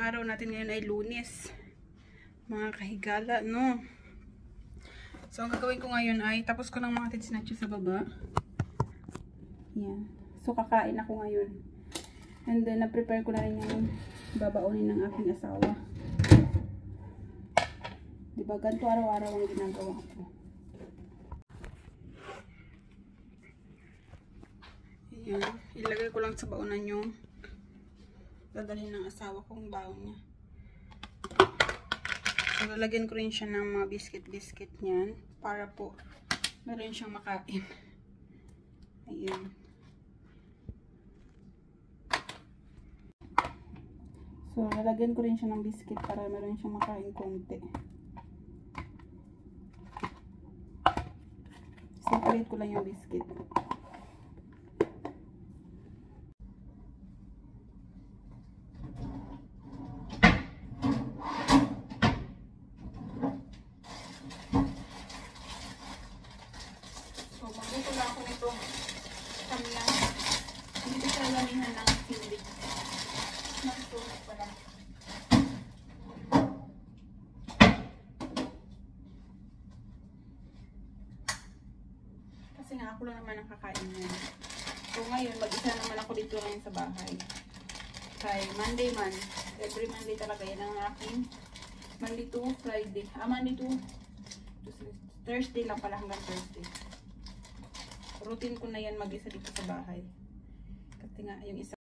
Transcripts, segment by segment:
araw natin ngayon ay Lunes. Mga kahigala, no? So, ang gagawin ko ngayon ay, tapos ko lang mga titsinacho sa baba. Yan. So, kakain ako ngayon. And then, na-prepare ko na rin yung babaunin ng aking asawa. Diba, ganito araw-araw ang ginagawa ko. Yan. Ilagay ko lang sa baunan yung dadalhin ng asawa kong baon niya. So, lalagyan ko rin siya ng mga biscuit niyan para po meron siyang makain. Ayan. So, lalagyan ko rin siya ng biscuit para meron siyang makain konti. Separate ko lang yung biscuit. Kasi nga ako lang naman ang kakain niya. So ngayon, mag-isa naman ako dito ngayon sa bahay. Kay Monday man. Every Monday talaga yan ang aking Monday to Friday. Monday to Thursday lang pala hanggang Thursday. Routine ko na yan mag-isa dito sa bahay. Kasi nga yung isa.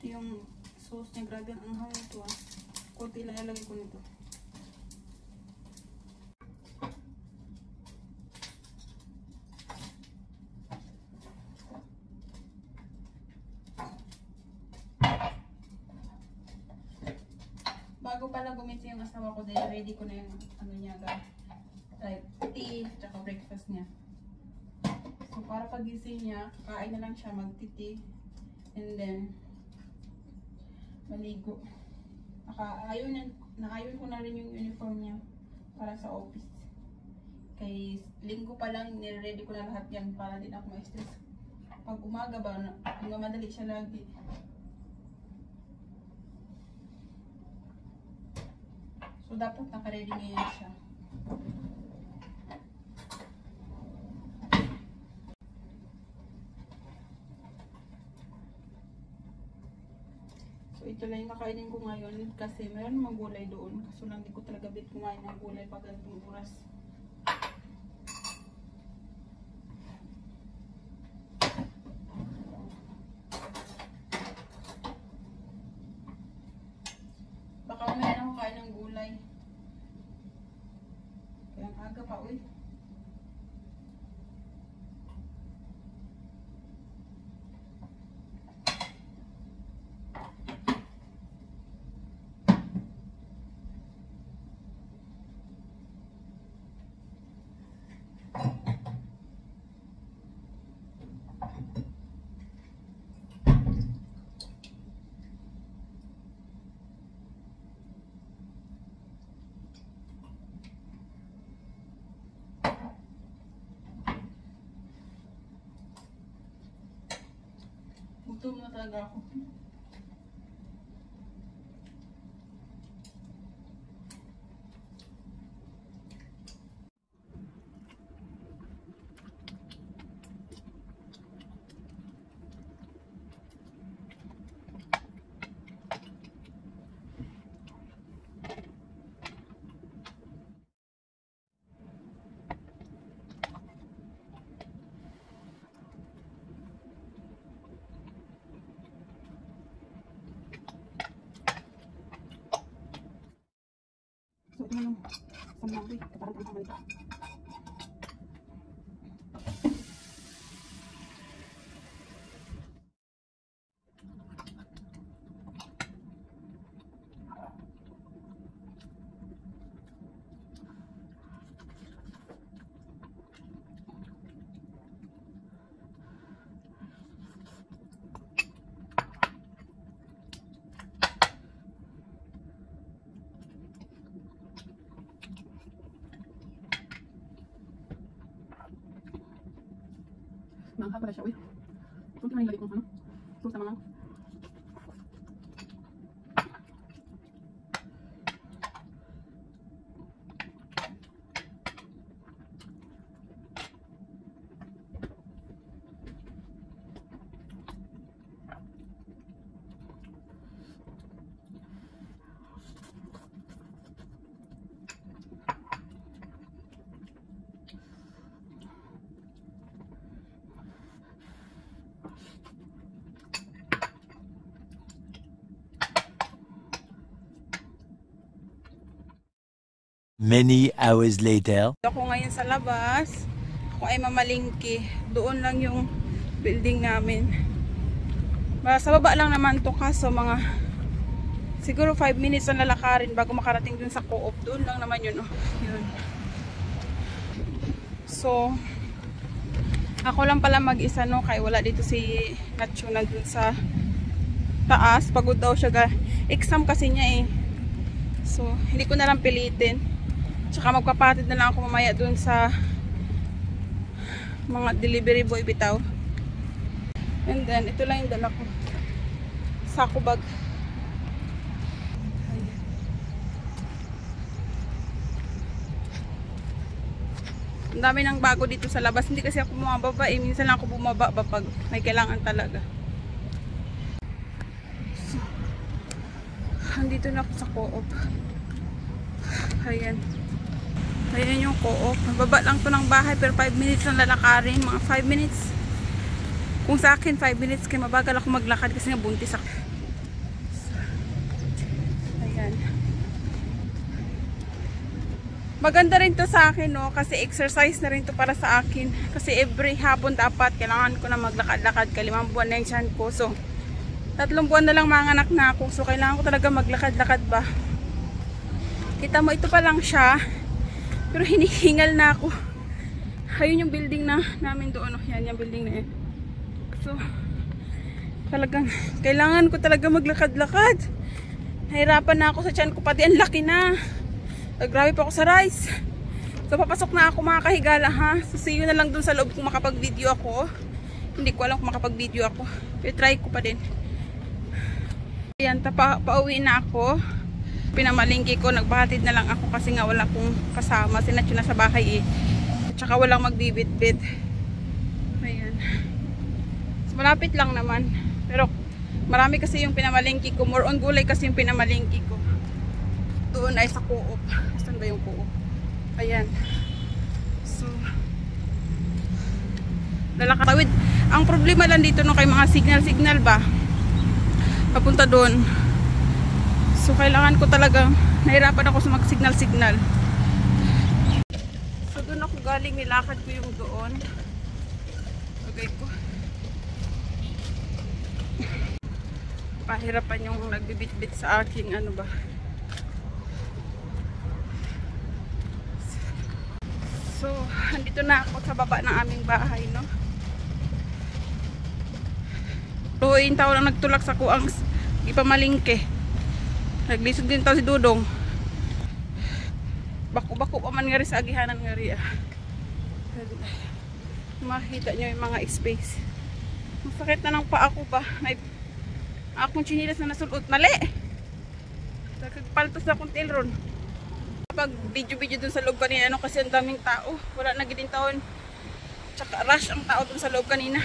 Yung sauce niya, grabe ang anghang nito ah. Kunti lang ilalagay ko nito. Bago pala gumising yung asawa ko, dahil ready ko na yung ano niya, like tea, tsaka breakfast niya. So para pagising niya, kakain na lang siya, magtiti, and then maligo. Naayon ko na rin yung uniform niya para sa office. Kay linggo pa lang, nire-ready ko na lahat yan para din ako ma-stress. Pag umaga ba, madali siya lagi. So dapat naka-ready ngayon siya. So, ito lang yung nakainin ko ngayon kasi mayroon namang gulay doon. Kaso lang di ko talaga bit kumain ng gulay pag ganitong oras. Baka mamaya ako kain ng gulay. Kaya ang aga pa, uy. Gutom na talaga ako. So, ito na yung samlang, uy. Kaparang ang halika. Manghang pala siya, uy. Kunti man yung lalik kong ano. Ito sa mga. Many hours later. Ako ngayon sa labas. Ako ay mamalingki. Doon lang yung building namin. Sa baba lang naman to, kaso mga siguro 5 minutes na lalakarin bago makarating dun sa Co-op. Doon lang naman yun. Oh. Yun. So, ako lang pala mag-isa, no, kaya wala dito si Nacho na dun sa taas. Pagod daw siya. Exam kasi niya eh. So, hindi ko na lang pilitin. Tsaka magpapatid na lang ako mamaya dun sa mga delivery boy bitaw. And then, ito lang yung dala ko. Sako bag. Ang dami ng bago dito sa labas. Hindi kasi ako bumababa eh. Minsan lang ako bumaba pag may kailangan talaga. So, andito na ako sa Co-op. Ayan. Ayan yung Co-op. Baba lang to ng bahay pero 5 minutes lang lalakarin. Mga 5 minutes. Kung sa akin 5 minutes kaya mabagal ako maglakad kasi nga buntis ako. Ayan. Maganda rin to sa akin, no, kasi exercise na rin to para sa akin. Kasi every hapon dapat kailangan ko na maglakad-lakad. 5 buwan na yung tiyan ko. So 3 buwan na lang mga anak na ako. So kailangan ko talaga maglakad-lakad ba. Kita mo, ito pa lang siya. Pero hinihingal na ako. Ayun yung building na namin doon. Oh, yan yung building na yan. So, talagang kailangan ko talaga maglakad-lakad. Nahirapan na ako sa tiyan ko. Pati ang laki na. Grabe pa ako sa rice. So, papasok na ako mga kahigala, ha. So, see you na lang dun sa loob kung makapag-video ako. Hindi ko alam kung makapag-video ako. Pero try ko pa din. Ayan, pauwi na ako. Pinamalingki ko, nagbahatid na lang ako kasi nga wala akong kasama. Sinatyo na sa bahay eh. At saka walang magbibit-bit. Ayan. So, malapit lang naman. Pero marami kasi yung pinamalingki ko. More on gulay kasi yung pinamalingki ko. Doon ay sa Co-op. Saan ba yung Co-op? Ayan. So, lalakatawid. Ang problema lang dito no, kay mga signal ba? Papunta doon. So, kailangan ko talaga, nahirapan ako sa mag-signal. So, doon ako galing, nilakad ko yung doon. Okay ko. Pahirapan yung nagbibit-bit sa aking ano ba. So, andito na ako sa baba ng aming bahay, no? Tuwing tao lang nagtulak sa kuang ipamalingke. Naglisod din tao si Dudong. Bako-bako pa man nga rin sa agihanan nga rin. Makita nyo yung mga space. Masakit na ng paa ko ba? Akong chinilas na nasulot. Mali! Nagpaltos na akong tailron. Pag video dun sa loob kanina, ano kasi ang daming tao. Wala na gidin taon. Tsaka rush ang tao dun sa loob kanina.